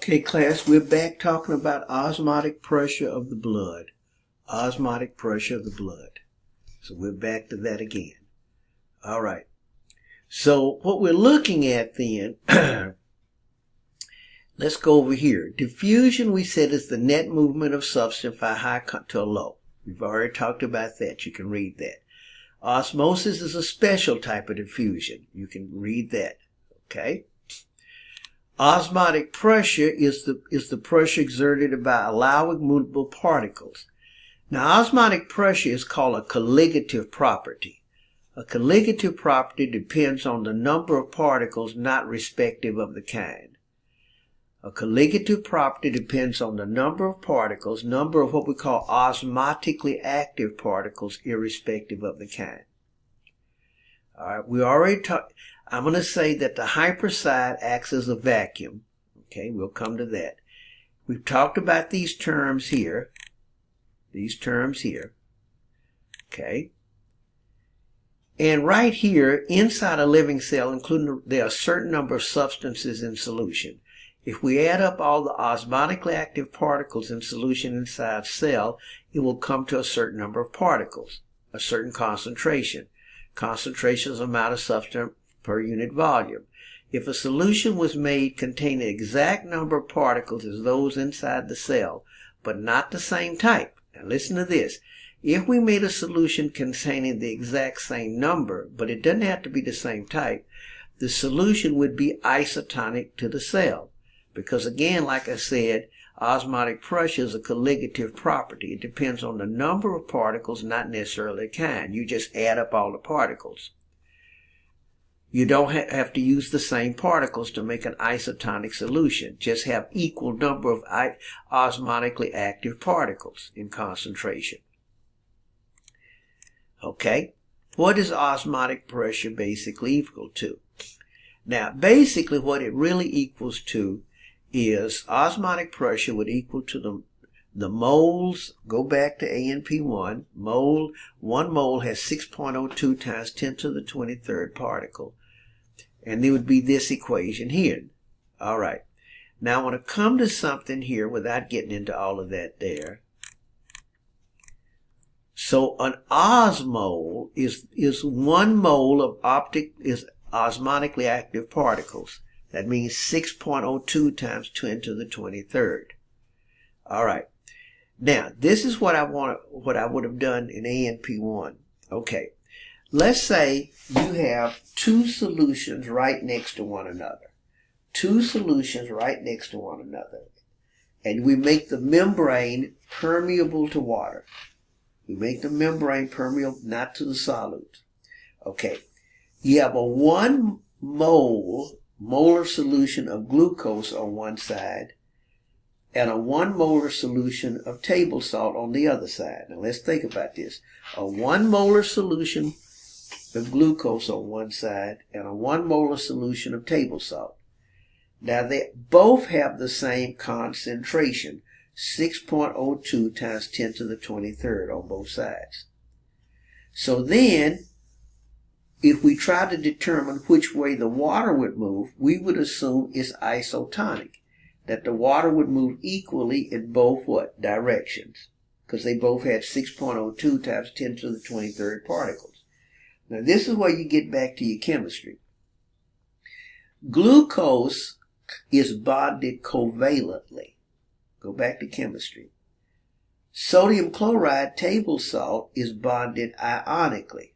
Okay, class, we're back talking about osmotic pressure of the blood. Osmotic pressure of the blood. So we're back to that again. All right. So what we're looking at then, let's go over here. Diffusion, we said, is the net movement of substance from a high to a low. We've already talked about that. You can read that. Osmosis is a special type of diffusion. You can read that. Okay. Osmotic pressure is the pressure exerted by allowing movable particles. Now, osmotic pressure is called a colligative property. A colligative property depends on the number of particles, not respective of the kind. A colligative property depends on the number of particles, number of what we call osmotically active particles, irrespective of the kind. All right, we already talked. I'm going to say that the hyperside acts as a vacuum. Okay, we'll come to that. We've talked about these terms here. These terms here. Okay. And right here, inside a living cell, including there are a certain number of substances in solution. If we add up all the osmotically active particles in solution inside a cell, it will come to a certain number of particles, a certain concentration. Concentration is the amount of substance per unit volume. If a solution was made containing the exact number of particles as those inside the cell, but not the same type. Now listen to this. If we made a solution containing the exact same number, but it doesn't have to be the same type, the solution would be isotonic to the cell. Because again, like I said, osmotic pressure is a colligative property. It depends on the number of particles, not necessarily the kind. You just add up all the particles. You don't have to use the same particles to make an isotonic solution. Just have equal number of osmotically active particles in concentration. Okay, what is osmotic pressure basically equal to? Now, basically what it really equals to is osmotic pressure would equal to the moles. Go back to ANP1. Mole, 1 mole has 6.02 times 10 to the 23rd particle. And there would be this equation here. All right. Now I want to come to something here without getting into all of that there. So an osmole is 1 mole of osmotically active particles. That means 6.02 times 10 to the 23rd. All right. Now this is what I would have done in ANP1. Okay. Let's say you have 2 solutions right next to one another. 2 solutions right next to one another. And we make the membrane permeable to water. We make the membrane permeable, not to the solute. Okay. You have a 1 molar solution of glucose on one side and a 1 molar solution of table salt on the other side. Now let's think about this. A 1 molar solution of glucose on one side and a 1 molar solution of table salt. Now they both have the same concentration, 6.02 times 10 to the 23rd on both sides. So then, if we try to determine which way the water would move, we would assume it's isotonic, that the water would move equally in both what? Directions, because they both had 6.02 times 10 to the 23rd particles. Now this is where you get back to your chemistry. Glucose is bonded covalently. Go back to chemistry. Sodium chloride, table salt, is bonded ionically.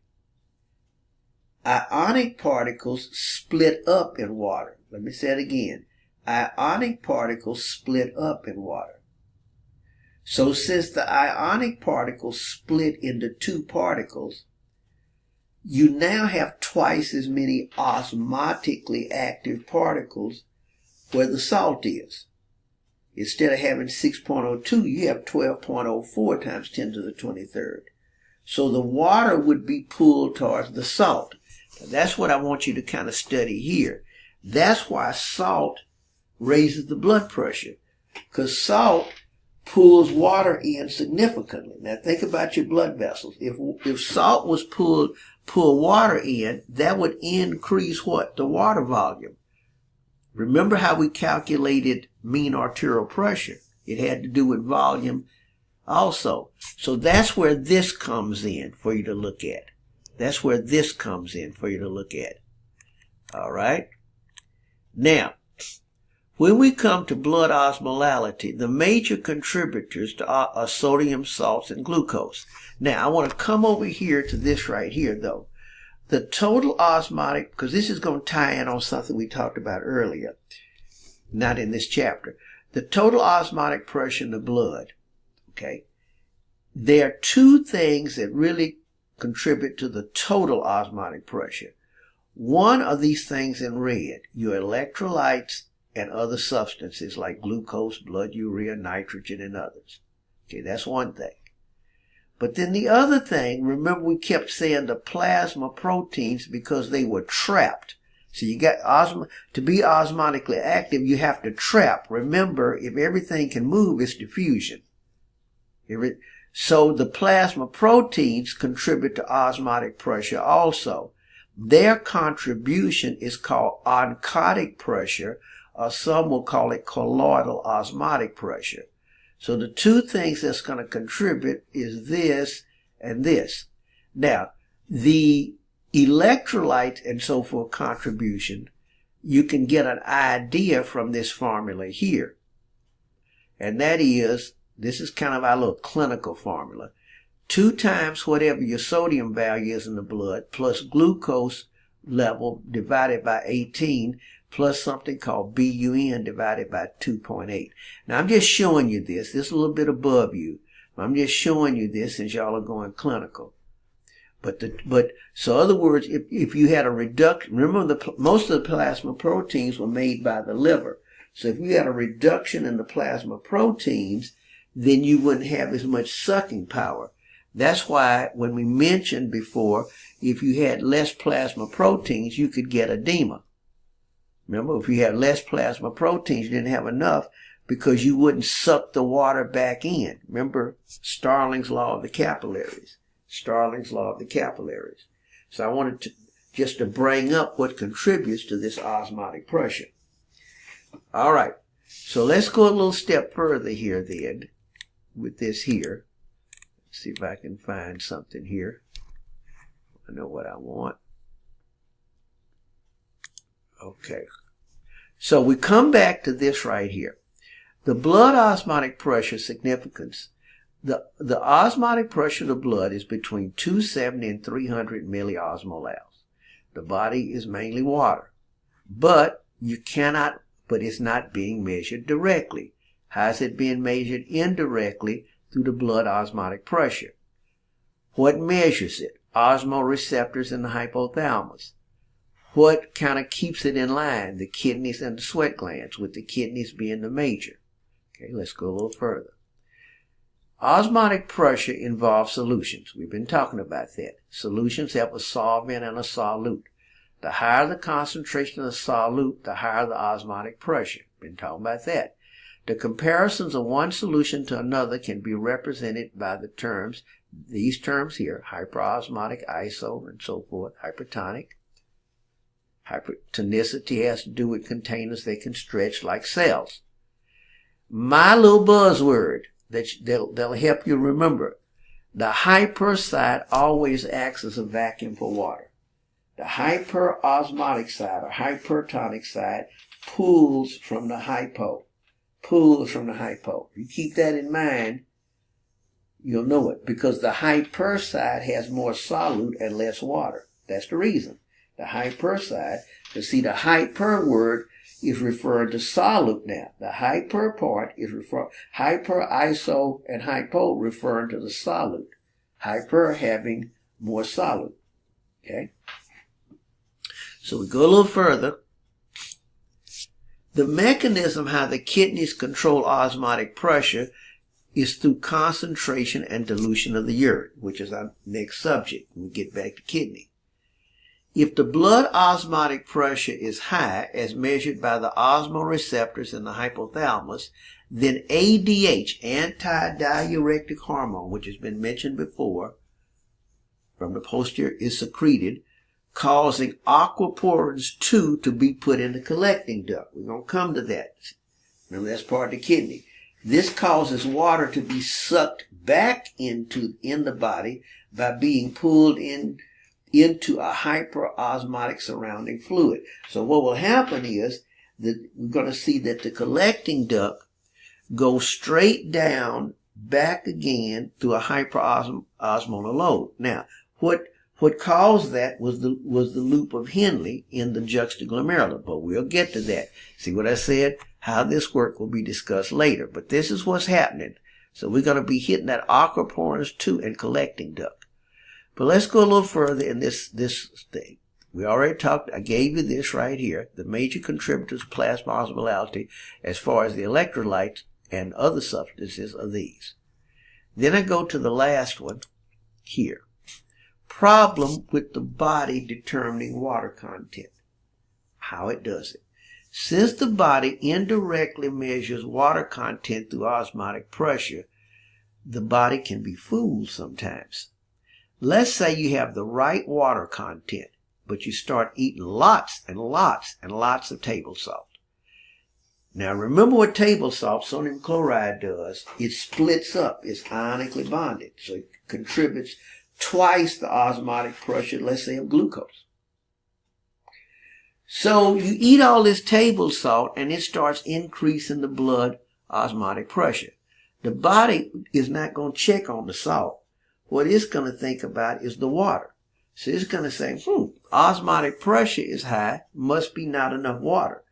Ionic particles split up in water. Let me say it again. Ionic particles split up in water. So since the ionic particles split into 2 particles, you now have twice as many osmotically active particles where the salt is. Instead of having 6.02, you have 12.04 times 10 to the 23rd. So the water would be pulled towards the salt. Now that's what I want you to kind of study here. That's why salt raises the blood pressure, because salt pulls water in significantly. Now think about your blood vessels. If salt was pull water in, that would increase what? The water volume. Remember how we calculated mean arterial pressure? It had to do with volume also. So that's where this comes in for you to look at. That's where this comes in for you to look at. All right. Now, when we come to blood osmolality, the major contributors to are sodium, salts, and glucose. Now, I want to come over here to this right here, though. The total osmotic, because this is going to tie in on something we talked about earlier, not in this chapter. The total osmotic pressure in the blood, okay? There are two things that really contribute to the total osmotic pressure. One of these things in red, your electrolytes and other substances like glucose, blood urea, nitrogen, and others. Okay, that's one thing. But then the other thing, remember we kept saying the plasma proteins because they were trapped. So you got to be osmotically active, you have to trap. Remember, if everything can move, it's diffusion. So the plasma proteins contribute to osmotic pressure also. Their contribution is called oncotic pressure, or some will call it colloidal osmotic pressure. So the two things that's going to contribute is this and this. Now, the electrolyte and so forth contribution, you can get an idea from this formula here. And that is, this is kind of our little clinical formula. 2 times whatever your sodium value is in the blood plus glucose level divided by 18 plus something called BUN divided by 2.8. Now I'm just showing you this. This is a little bit above you. I'm just showing you this since y'all are going clinical. So in other words, if you had a reduction, remember most of the plasma proteins were made by the liver. So if you had a reduction in the plasma proteins, then you wouldn't have as much sucking power. That's why when we mentioned before, if you had less plasma proteins, you could get edema. Remember, if you had less plasma proteins, you didn't have enough because you wouldn't suck the water back in. Remember Starling's law of the capillaries. Starling's law of the capillaries. So I wanted to bring up what contributes to this osmotic pressure. All right. So let's go a little step further here then with this here. Let's see if I can find something here. I know what I want. Okay. So we come back to this right here. The blood osmotic pressure significance. The osmotic pressure of the blood is between 270 and 300 milliosmolars. The body is mainly water. But it's not being measured directly. How is it being measured indirectly? Through the blood osmotic pressure. What measures it? Osmoreceptors in the hypothalamus. What kind of keeps it in line? The kidneys and the sweat glands, with the kidneys being the major. Okay, let's go a little further. Osmotic pressure involves solutions. We've been talking about that. Solutions have a solvent and a solute. The higher the concentration of the solute, the higher the osmotic pressure. Been talking about that. The comparisons of one solution to another can be represented by these terms here, hyperosmotic, iso, and so forth, hypertonic. Hypertonicity has to do with containers that can stretch like cells. My little buzzword that'll help you remember. The hyper side always acts as a vacuum for water. The hyperosmotic side or hypertonic side pulls from the hypo. If you keep that in mind, you'll know it. Because the hyper side has more solute and less water. That's the reason. The hyper side, to see the hyper word is referring to solute now. The hyper part is hyper, iso, and hypo referring to the solute. Hyper having more solute. Okay? So we go a little further. The mechanism how the kidneys control osmotic pressure is through concentration and dilution of the urine, which is our next subject when we get back to kidney. If the blood osmotic pressure is high, as measured by the osmoreceptors in the hypothalamus, then ADH, antidiuretic hormone, which has been mentioned before, from the posterior is secreted causing aquaporins 2 to be put in the collecting duct. We're going to come to that. Remember, that's part of the kidney. This causes water to be sucked back in the body by being pulled into a hyperosmotic surrounding fluid. So what will happen is that we're going to see that the collecting duct goes straight down back again through a hyperosmolar load. Now, what caused that was the loop of Henle in the juxtaglomerular, but we'll get to that. See what I said? How this work will be discussed later, but this is what's happening. So we're going to be hitting that aquaporins 2 and collecting duct. But let's go a little further in this thing. We already talked, I gave you this right here, the major contributors to plasma osmolality as far as the electrolytes and other substances are these. Then I go to the last one here. Problem with the body determining water content. How it does it. Since the body indirectly measures water content through osmotic pressure, the body can be fooled sometimes. Let's say you have the right water content, but you start eating lots and lots and lots of table salt. Now remember what table salt, sodium chloride, does. It splits up. It's ionically bonded. So it contributes twice the osmotic pressure, let's say, of glucose. So you eat all this table salt and it starts increasing the blood osmotic pressure. The body is not going to check on the salt. What it's going to think about is the water. So it's going to say, osmotic pressure is high, must be not enough water.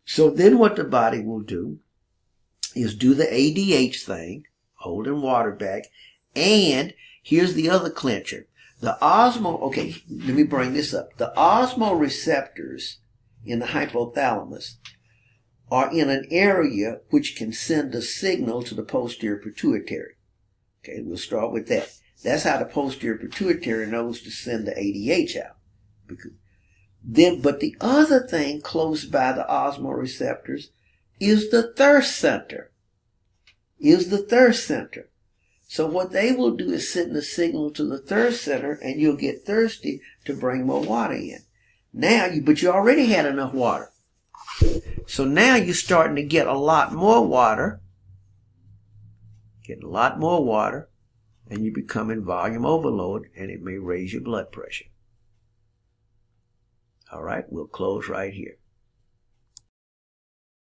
So then what the body will do is do the ADH thing, holding water back, and here's the other clincher. Let me bring this up. The osmoreceptors in the hypothalamus are in an area which can send a signal to the posterior pituitary. Okay, we'll start with that. That's how the posterior pituitary knows to send the ADH out. But the other thing close by the osmoreceptors is the thirst center. So what they will do is send a signal to the thirst center, and you'll get thirsty to bring more water in. But you already had enough water. So now you're starting to get a lot more water. And you become in volume overload, and it may raise your blood pressure. All right, we'll close right here.